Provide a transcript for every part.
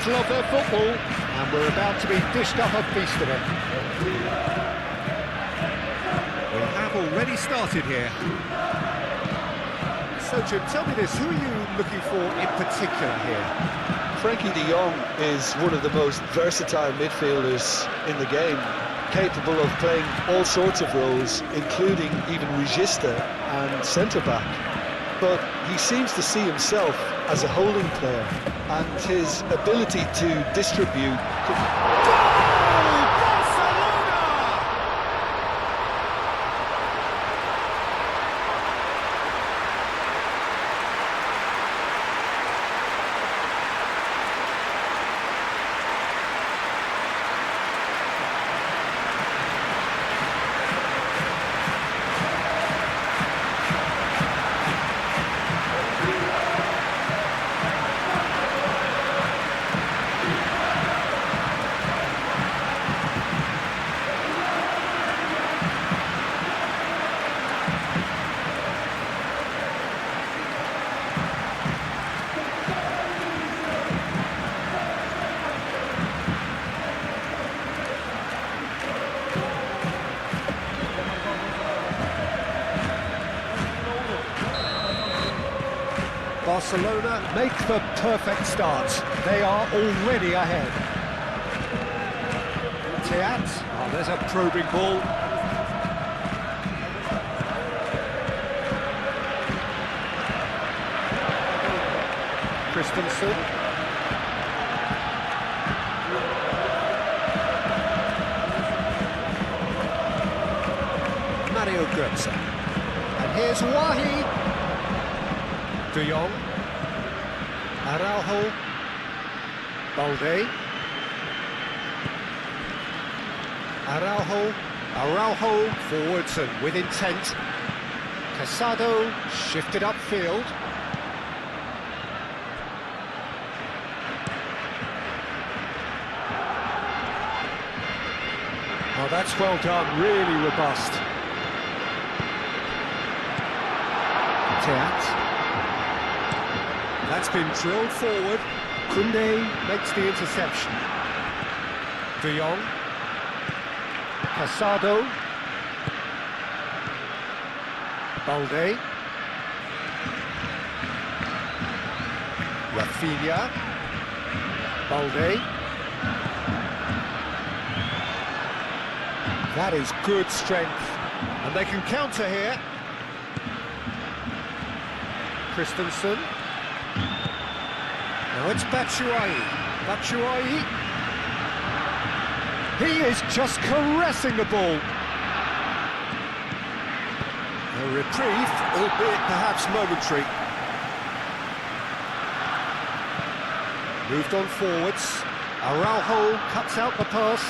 Love their football, and we're about to be dished up a feast of it. We have already started here. So, Jim, tell me this, who are you looking for in particular here? Frankie de Jong is one of the most versatile midfielders in the game, capable of playing all sorts of roles, including even regista and centre-back. But he seems to see himself as a holding player, and his ability to distribute... Barcelona make the perfect start. They are already ahead. Teat, oh, there's a probing ball. Christensen. Mario Götze. And here's Wahi. De Jong, Araujo, Balde, Araujo forwards and with intent. Casado shifted upfield. Oh, that's well done, really robust. Teat. That's been drilled forward. Koundé makes the interception. De Jong. Casado. Balde. Rafinha. Balde. That is good strength. And they can counter here. Christensen. Now it's Batshuayi. Batshuayi. He is just caressing the ball. A reprieve, albeit perhaps momentary. Moved on forwards. Araujo cuts out the pass.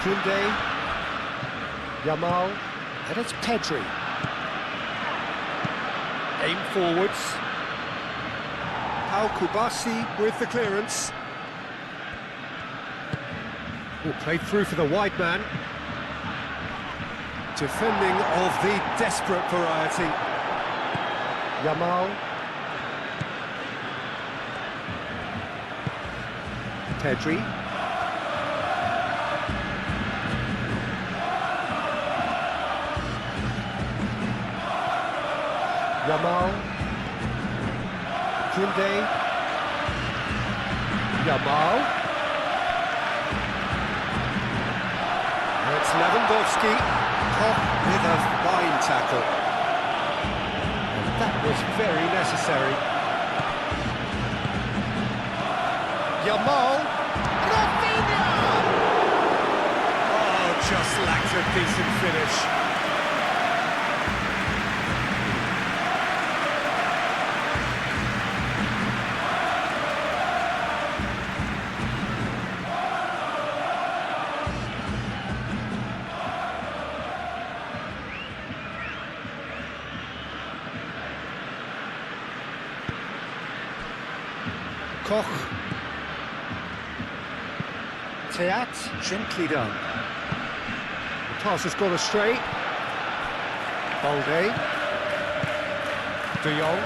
Koundé. Yamal. And it's Pedri. Aim forwards. Kubasi with the clearance. Played through for the wide man. Defending of the desperate variety. Yamal. Pedri. Yamal. Koundé, Yamal, and it's Lewandowski, Koch with a fine tackle. And that was very necessary. Yamal, Rafinha! Oh, just lacked a decent finish. Koch. Teat, gently done. The pass has gone astray. Balde. De Jong.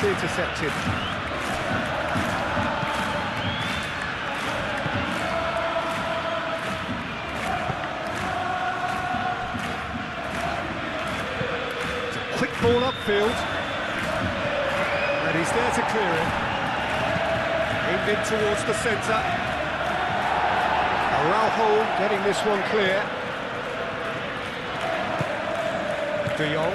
nicely intercepted. It's a quick ball upfield. And he's there to clear it. Aimed in towards the centre. Araujo getting this one clear. De Jong.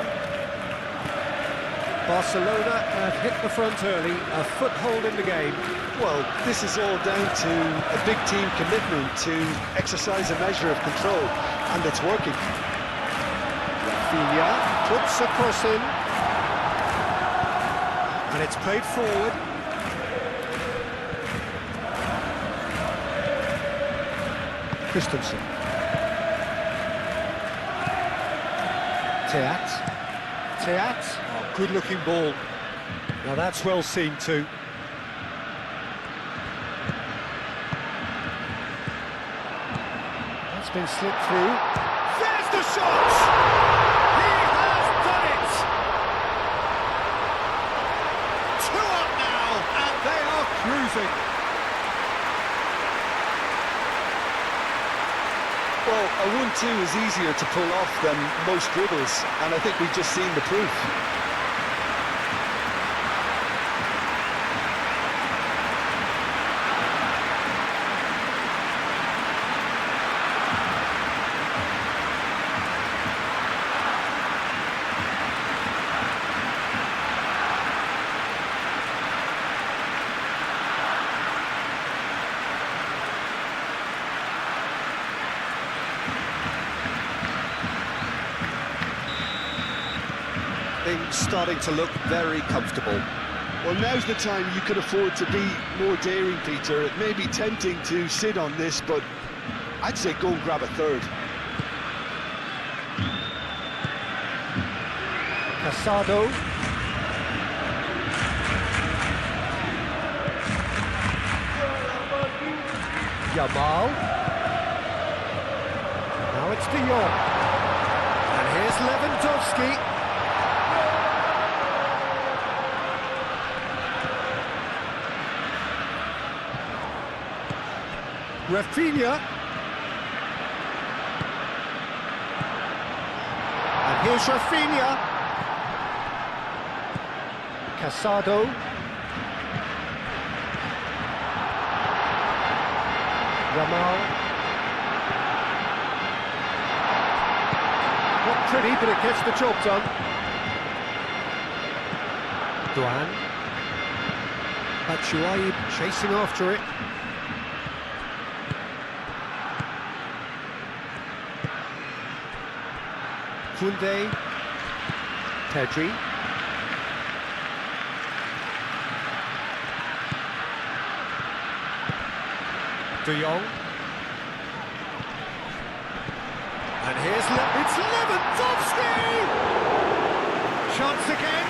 Barcelona have hit the front early, a foothold in the game. Well, this is all down to a big team commitment to exercise a measure of control, and it's working. Rafinha puts a cross in. And it's played forward. Christensen. Teat. Oh, good-looking ball. Now that's well seen too. That's been slipped through. There's the shot! He has done it! 2 up now, and they are cruising. Well, a 1-2 is easier to pull off than most dribbles, and I think we've just seen the proof. Things starting to look very comfortable. Well, now's the time you could afford to be more daring, Peter. It may be tempting to sit on this, but I'd say go and grab a third. Casado. Yamal. Now it's De Jong. And here's Lewandowski. Rafinha. And here's Rafinha. Casado. Yamal. Not pretty, but it gets the job done. Duan. Batshuayi chasing after it. Koundé, Pedri, De Jong, and here's it's Lewandowski! Chance again?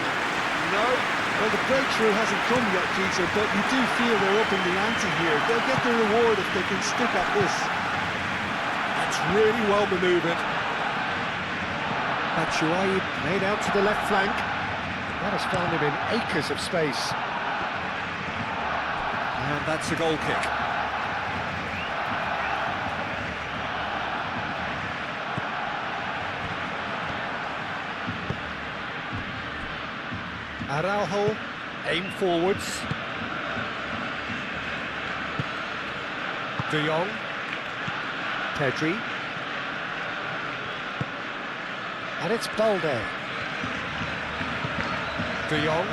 No. Well, the breakthrough hasn't come yet, Peter, but you do feel they're up in the ante here. They'll get the reward if they can stick at this. That's really well manoeuvred. Batshuayi made out to the left flank. That has found him in acres of space. And that's a goal kick. Araujo, aim forwards. De Jong. Pedri. And it's Balde. De Jong.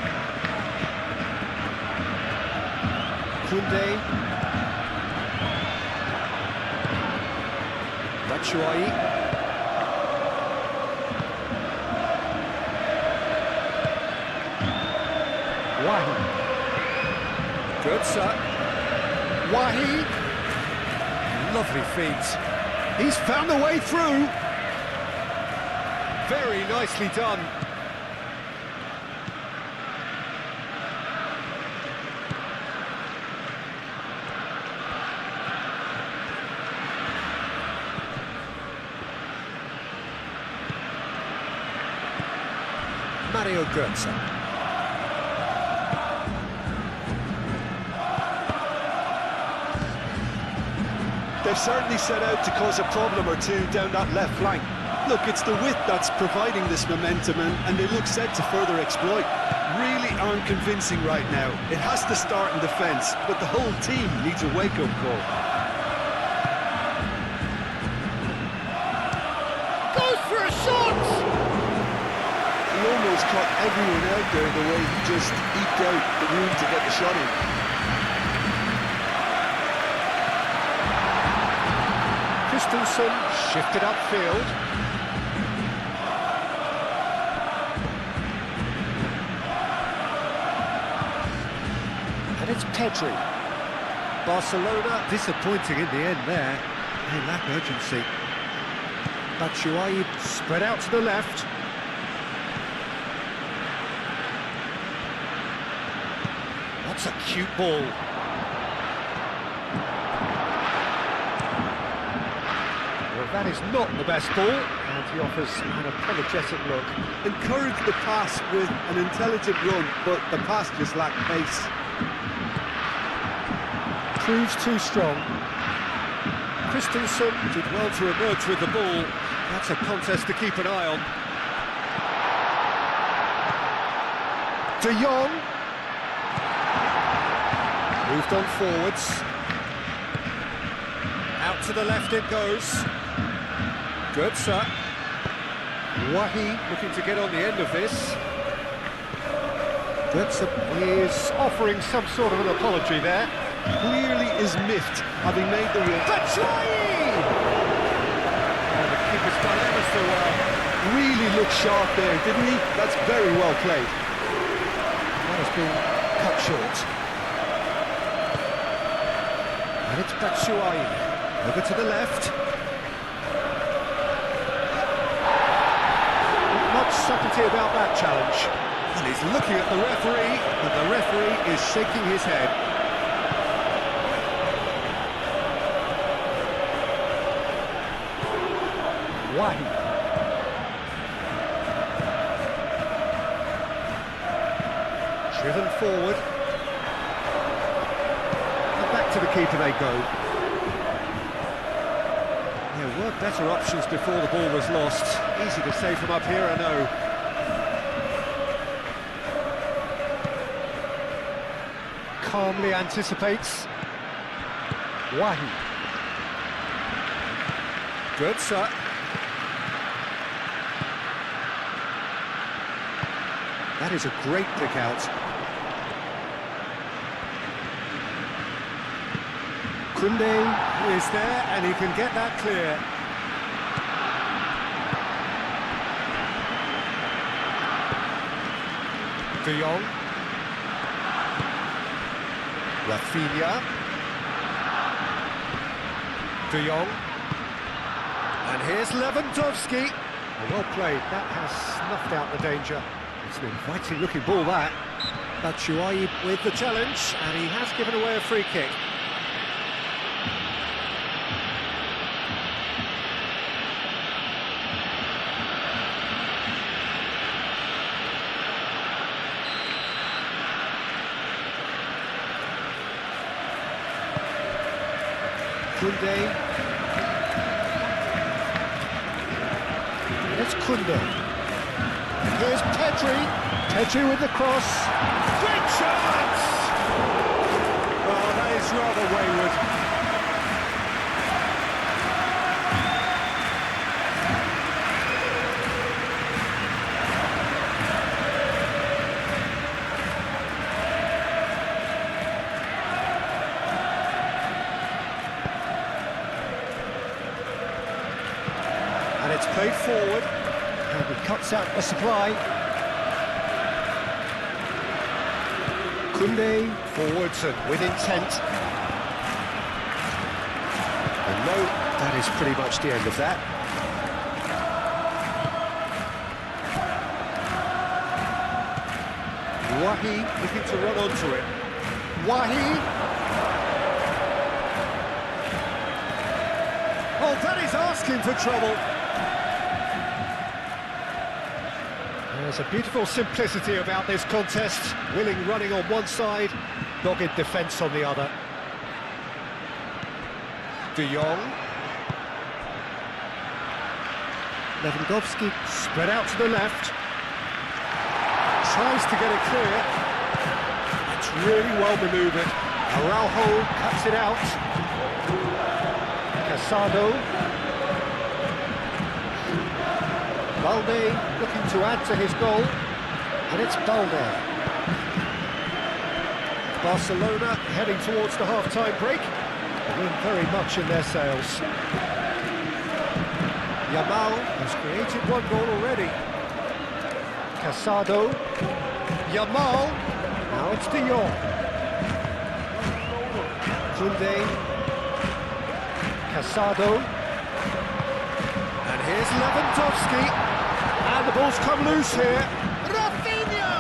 Koundé. Batshuayi. Wahi. Good shot. Wahi. Lovely feet. He's found a way through. Very nicely done. Mario Götze. they've certainly set out to cause a problem or two down that left flank. Look, it's the width that's providing this momentum, and they look set to further exploit. Really aren't convincing right now. It has to start in defence, but the whole team needs a wake-up call. Goes for a shot! He almost caught everyone out there the way he just eked out the room to get the shot in. Christensen shifted upfield. And it's Pedri. Barcelona disappointing in the end there. They lack urgency. Batshuayi spread out to the left. That's a cute ball. Well, that is not the best ball, and he offers an apologetic look. Encouraged the pass with an intelligent run, but the pass just lacked pace. Proves too strong. Christensen did well to emerge with the ball. That's a contest to keep an eye on. De Jong. Moved on forwards. Out to the left it goes. Götze. Wahi looking to get on the end of this. Götze is offering some sort of an apology there. Clearly is miffed, having made the run. Batshuayi! Oh, the keeper's done ever so well. Really looked sharp there, didn't he? That's very well played. That has been cut short. And it's Batshuayi. Over to the left. Not much subtlety about that challenge. And he's looking at the referee, and the referee is shaking his head. Wahi. Driven forward. And back to the keeper they go. There were better options before the ball was lost. Easy to say from up here, I know. Calmly anticipates. Wahi. Götze. That is a great pick out. Kunde is there, and he can get that clear. De Jong. Rafinha. De Jong. And here's Lewandowski. Well played, that has snuffed out the danger. It's an inviting looking ball that. Batshuayi with the challenge, and he has given away a free kick. Kunde. It's Kunde. Here's Pedri. Pedri with the cross. Great chance! Oh, that is rather wayward. And it's played forward. And he cuts out the supply. Kunde forwards and with intent. And no, that is pretty much the end of that. Wahi looking to run onto it. Wahi. Oh, that is asking for trouble. There's a beautiful simplicity about this contest. Willing running on one side, dogged defence on the other. De Jong. Lewandowski spread out to the left. Tries to get it clear. It's really well manoeuvred. Araujo cuts it out. Casado. Balde looking to add to his goal. And it's Balde. Barcelona heading towards the half-time break. The wind very much in their sails. Yamal has created one goal already. Casado. Yamal. Now it's De Jong. Koundé. Casado. And here's Lewandowski. And the ball's come loose here. Rafinha!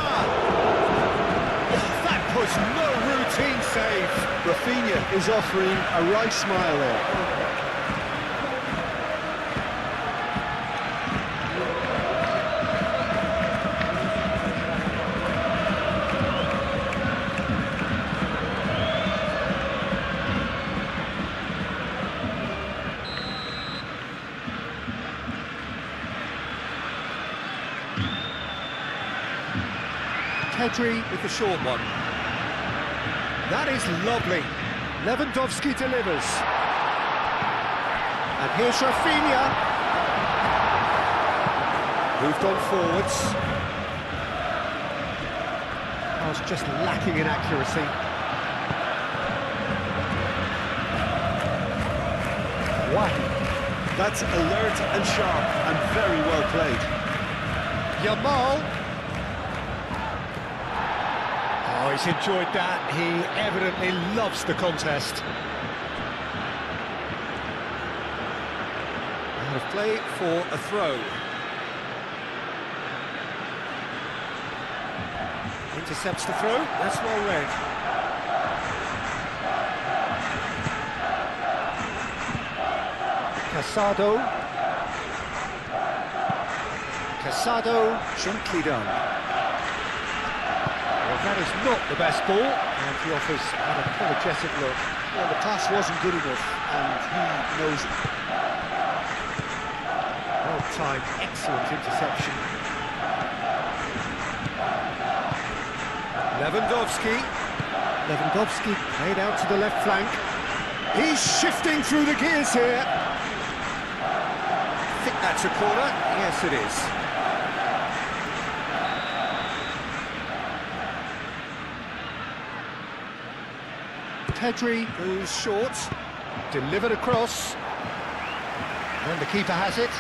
Oh, that was no routine save. Rafinha is offering a right smile there. Pedri with the short one. That is lovely. Lewandowski delivers. And here's Rafinha. Moved on forwards. Pass just lacking in accuracy. Wow. That's alert and sharp and very well played. Yamal. Oh, he's enjoyed that. He evidently loves the contest. Out of play for a throw. Intercepts the throw. That's well read. Casado, gently done. Well, that is not the best ball, and he offers an apologetic look. Well, the pass wasn't good enough, and he knows it. Well-timed, excellent interception. Lewandowski played out to the left flank. He's shifting through the gears here. I think that's a corner. Yes, it is. Pedri goes short, delivered across, and the keeper has it.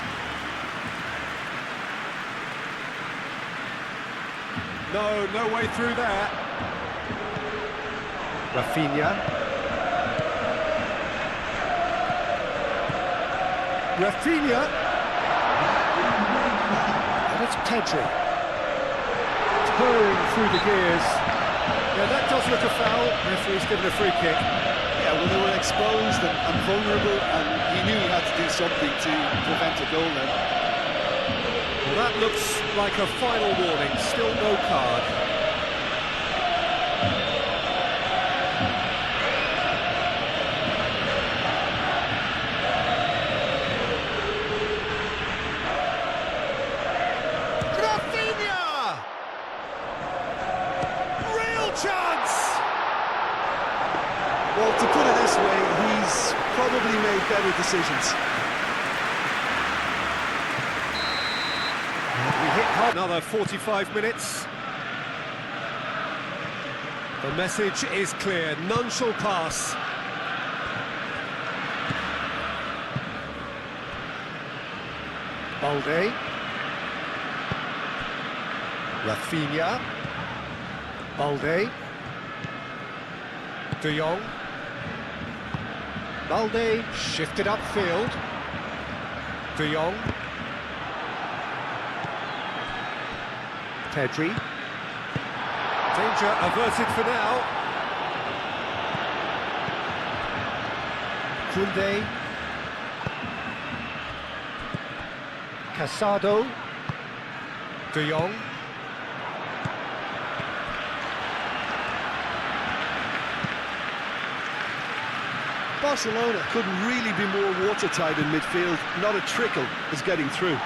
No way through there. Rafinha. And it's Pedri. Purring through the gears. Yeah, that does look a foul. Referee's given a free kick. Yeah, well, they were exposed and vulnerable, and he knew he had to do something to prevent a goal then. Well, that looks like a final warning. Still no card. Well, to put it this way, he's probably made better decisions. We hit hard. Another 45 minutes. The message is clear. None shall pass. Balde. Rafinha. Balde. De Jong. Balde shifted upfield. De Jong. Pedri. Danger averted for now. Koundé. Casado. De Jong. Barcelona couldn't really be more watertight in midfield. Not a trickle is getting through.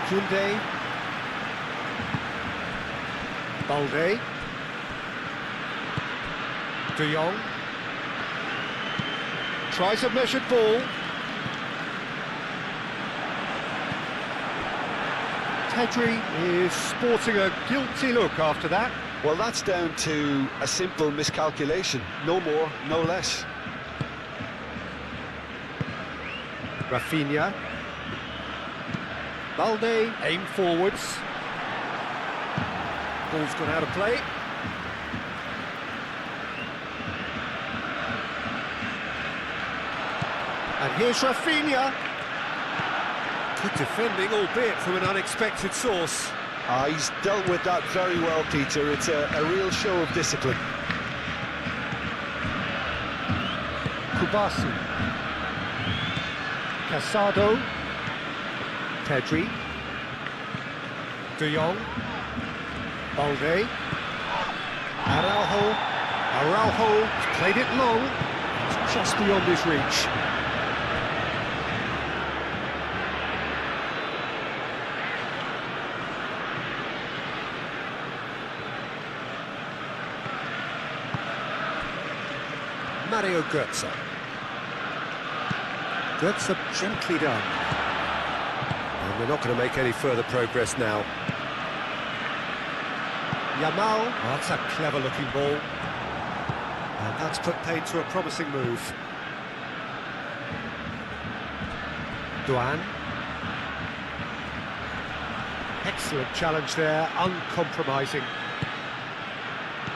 Koundé. Balde. De Jong. Tries a measured ball. Pedri is sporting a guilty look after that. Well, that's down to a simple miscalculation. No more, no less. Rafinha. Balde, aim forwards. Ball's gone out of play. And here's Rafinha. Good defending, albeit from an unexpected source. He's dealt with that very well, Peter. It's a real show of discipline. Kubasi. Casado. Pedri. De Jong. Balde. Araujo. Araujo's played it long. It's just beyond his reach. Mario Götze. Götze gently done. And we're not going to make any further progress now. Yamal. Oh, that's a clever-looking ball. And that's put paid to a promising move. Duan. Excellent challenge there, uncompromising.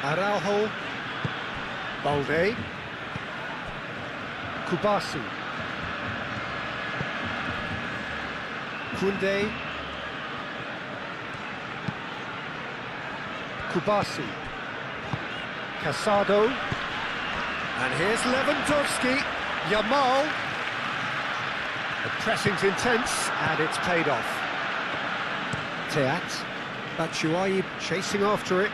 Araujo. Balde. Kubasi. Koundé. Kubasi. Casado. And here's Lewandowski. Yamal. The pressing's intense, and it's paid off. Teat. Batshuayi chasing after it.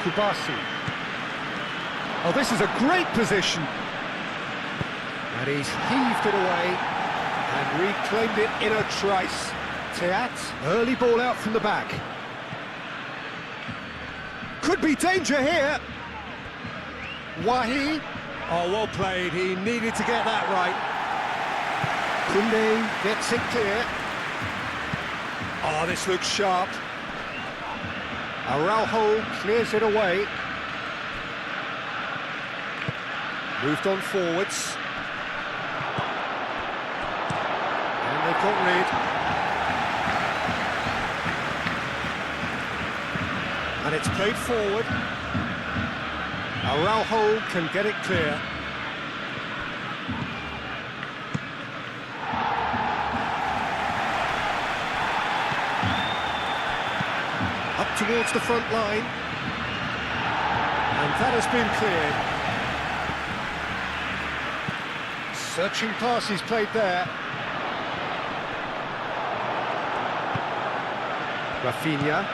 Kubasi. Oh, this is a great position. And he's heaved it away and reclaimed it in a trice. Teat, early ball out from the back. Could be danger here. Wahi. Oh, well played. He needed to get that right. Koundé gets it clear. Oh, this looks sharp. Araujo clears it away. Moved on forwards. And they've got rid. And it's played forward. Araujo can get it clear. Up towards the front line. And that has been cleared. Searching pass he's played there. Rafinha.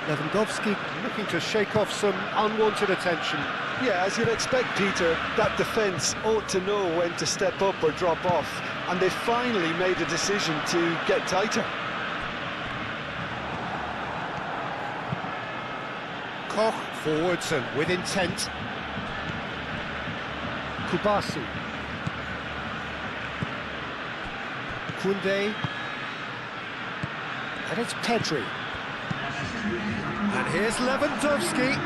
Lewandowski looking to shake off some unwanted attention. Yeah, as you'd expect, Peter, that defence ought to know when to step up or drop off, and they finally made a decision to get tighter. Koch forwards and with intent. Kubasi. Koundé. And it's Pedri. And here's Lewandowski.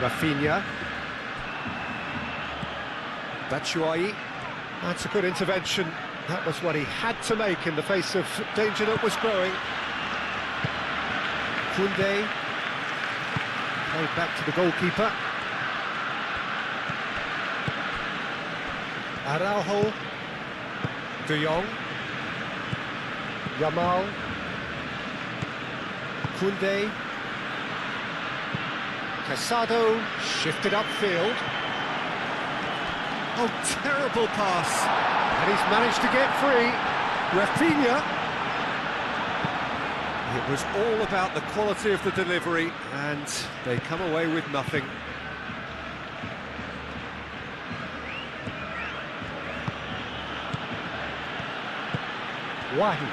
Rafinha. Batshuayi. That's a good intervention. That was what he had to make in the face of danger that was growing. Koundé. Played back to the goalkeeper. Araujo. De Jong. Yamal. Koundé. Casado shifted upfield. Oh, terrible pass. And he's managed to get free. Rafinha. It was all about the quality of the delivery, and they come away with nothing. Wahi.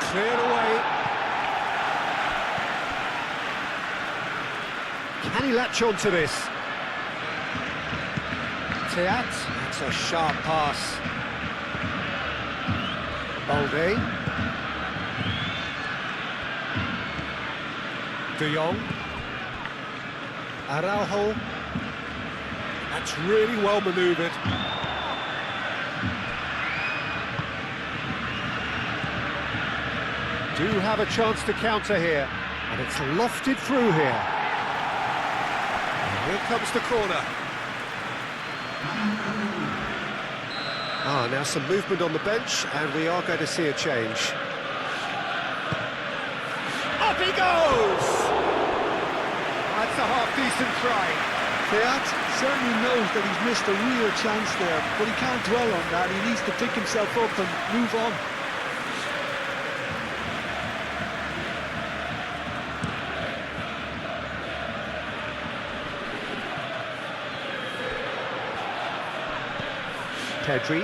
Cleared away. Can he latch on to this? Teat, that's a sharp pass. Balde. De Jong. Araujo. That's really well manoeuvred. Do have a chance to counter here, and it's lofted through here. And here comes the corner. Now some movement on the bench, and we are going to see a change. Up he goes! That's a half-decent try. Teat certainly knows that he's missed a real chance there, but he can't dwell on that. He needs to pick himself up and move on. Pedri,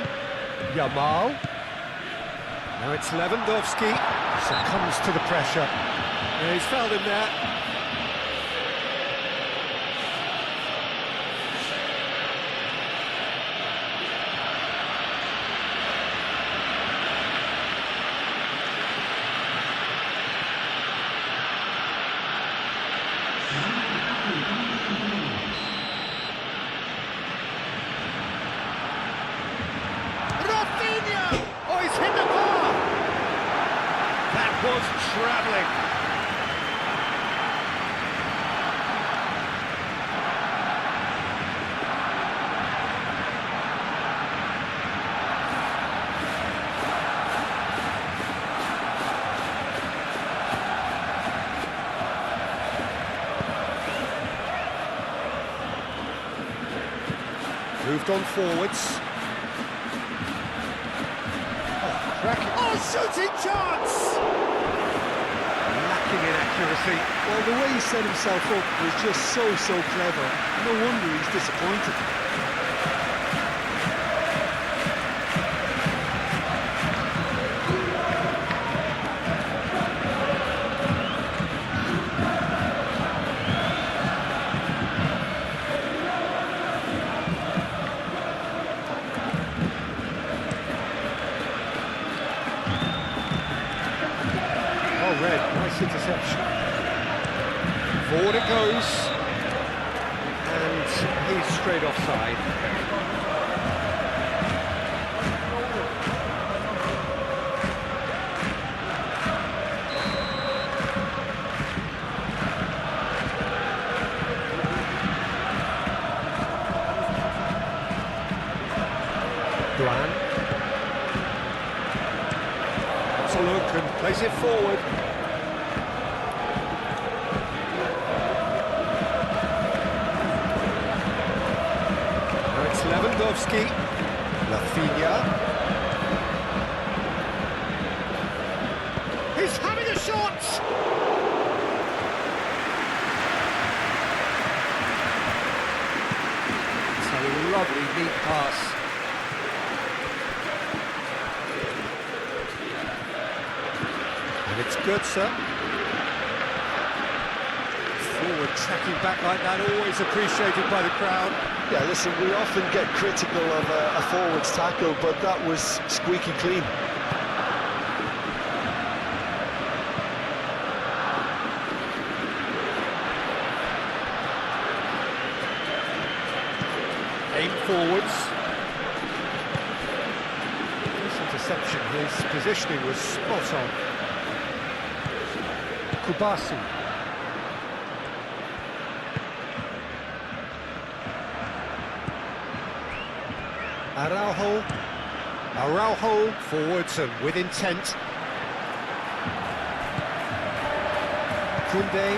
Yamal. Now it's Lewandowski, succumbs to the pressure. Yeah, he's fouled him there. Was travelling. Moved on forwards. Oh, cracking. Oh, shooting chance! Lacking in accuracy. Well, the way he set himself up was just so clever. No wonder he's disappointed. Red, nice interception. Forward it goes, and he's straight offside. Blan. That's a look and plays it forward. Lewandowski, Rafinha. He's having a shot! It's a lovely, neat pass. And it's good, sir. Forward tracking back like that, always appreciated by the crowd. Yeah, listen, we often get critical of a forward's tackle, but that was squeaky clean. Aim forwards. This interception, his positioning was spot on. Kubasi. Araujo forwards and with intent. Koundé.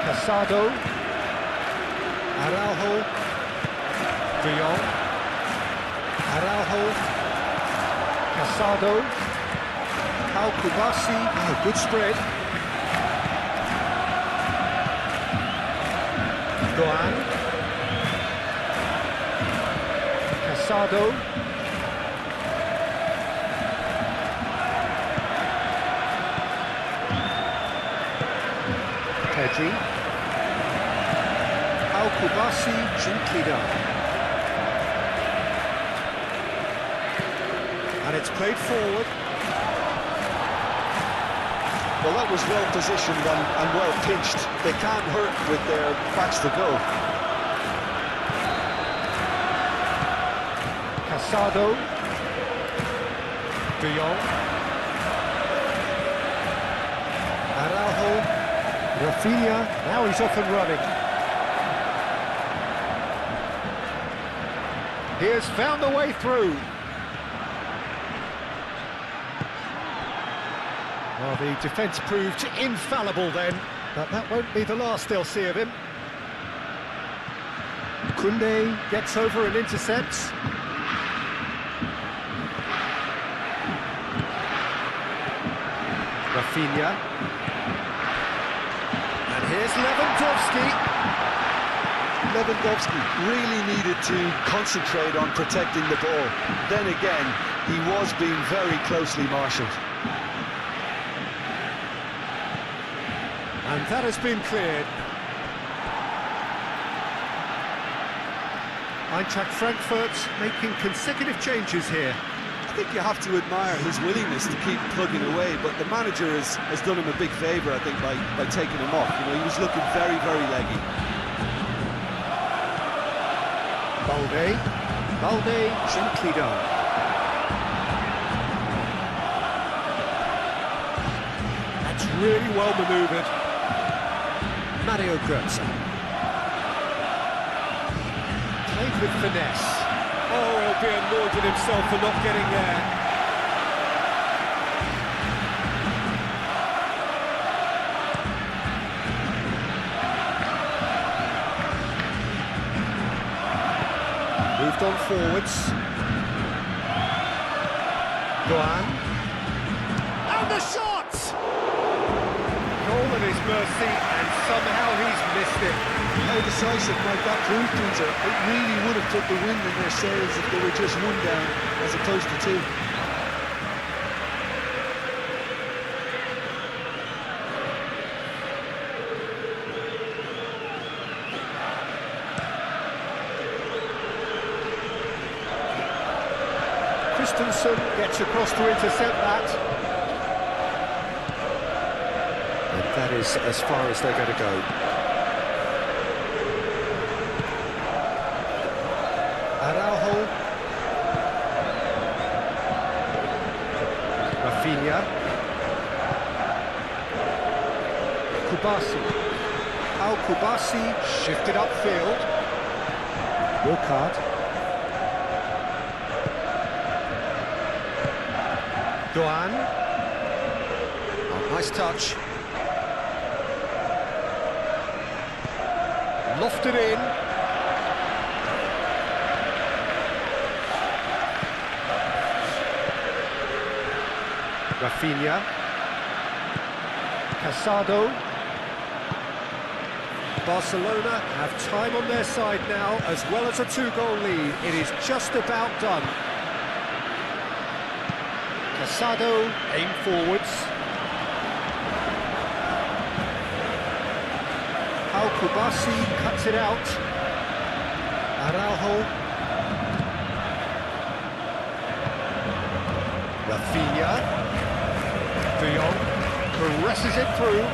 Casado. Araujo. De Jong. Araujo. Casado. Pau Kubasi. Oh, good spread. Doan. Casado. Pedri. Pau Kubasi, gently done. And it's played forward. Well, that was well positioned and well pitched. They can't hurt with their backs to go. Casado. De Jong. Araujo. Rafinha. Now he's off and running. He has found a way through. Well, the defence proved infallible then, but that won't be the last they'll see of him. Koundé gets over and intercepts. Rafinha. And here's Lewandowski. Lewandowski really needed to concentrate on protecting the ball. Then again, he was being very closely marshalled. And that has been cleared. Eintracht Frankfurt making consecutive changes here. I think you have to admire his willingness to keep plugging away, but the manager has done him a big favour, I think, by taking him off. You know, he was looking very, very leggy. Balde, gently done. That's really well manoeuvred. Mario Götze. Played with finesse. Oh, he'll be annoyed with himself for not getting there. Moved on forwards. Doan. And the shot! Goal at his mercy, and somehow he's missed it. How decisive might that prove, Peter? It really would have put the wind in their sails if they were just one down as opposed to two. Christensen gets across to intercept that. And that is as far as they're going to go. Araujo. Rafinha. Kubasi. Pau Kubasi shifted upfield. Burkhardt. Doan. Oh, nice touch. Lofted in. Rafinha. Casado. Barcelona have time on their side now, as well as a two-goal lead. It is just about done. Casado, aim forwards. Pau Kubasi cuts it out. Araujo. Rafinha. De Jong presses it through.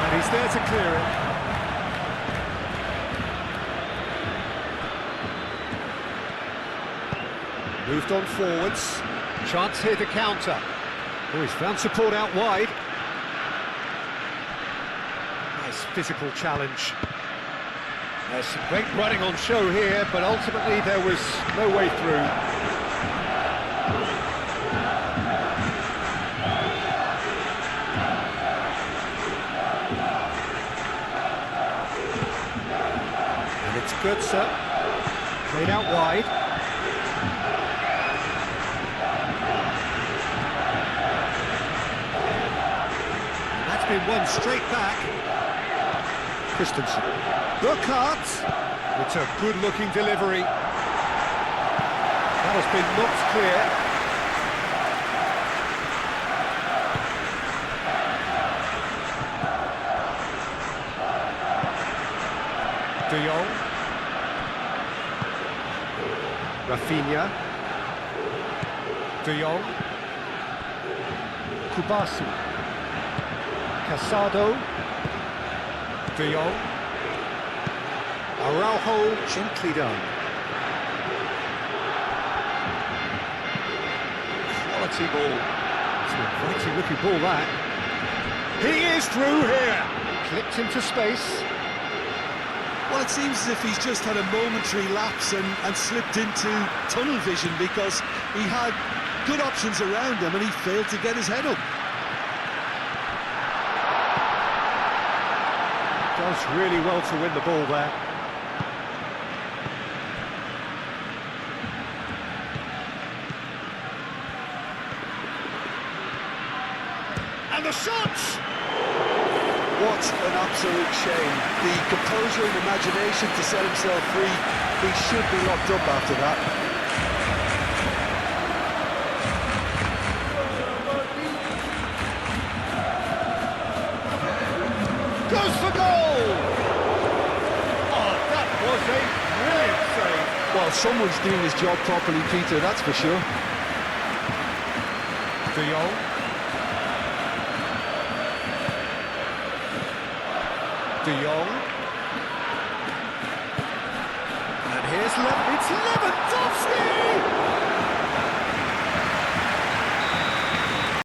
And he's there to clear it. Moved on forwards. Chance here to counter. Oh, he's found support out wide. Nice physical challenge. There's some great running on show here, but ultimately there was no way through. Goetze. Played out wide. That's been won straight back. Christensen. Burkhardt. It's a good-looking delivery. That has been knocked clear. De Jong. Rafinha. De Jong. Kubasu. Casado. De Jong. Araujo, gently done. Quality ball. It's an inviting looking ball, that. He is through here. Clipped into space. Well, it seems as if he's just had a momentary lapse and slipped into tunnel vision, because he had good options around him and he failed to get his head up. Does really well to win the ball there. And the shots! What an absolute shame. The composure and imagination to set himself free. He should be locked up after that. Goes for goal! Oh, that was a brilliant save. Well, someone's doing his job properly, Peter, that's for sure. De Jong. De Jong. And here's it's Lewandowski!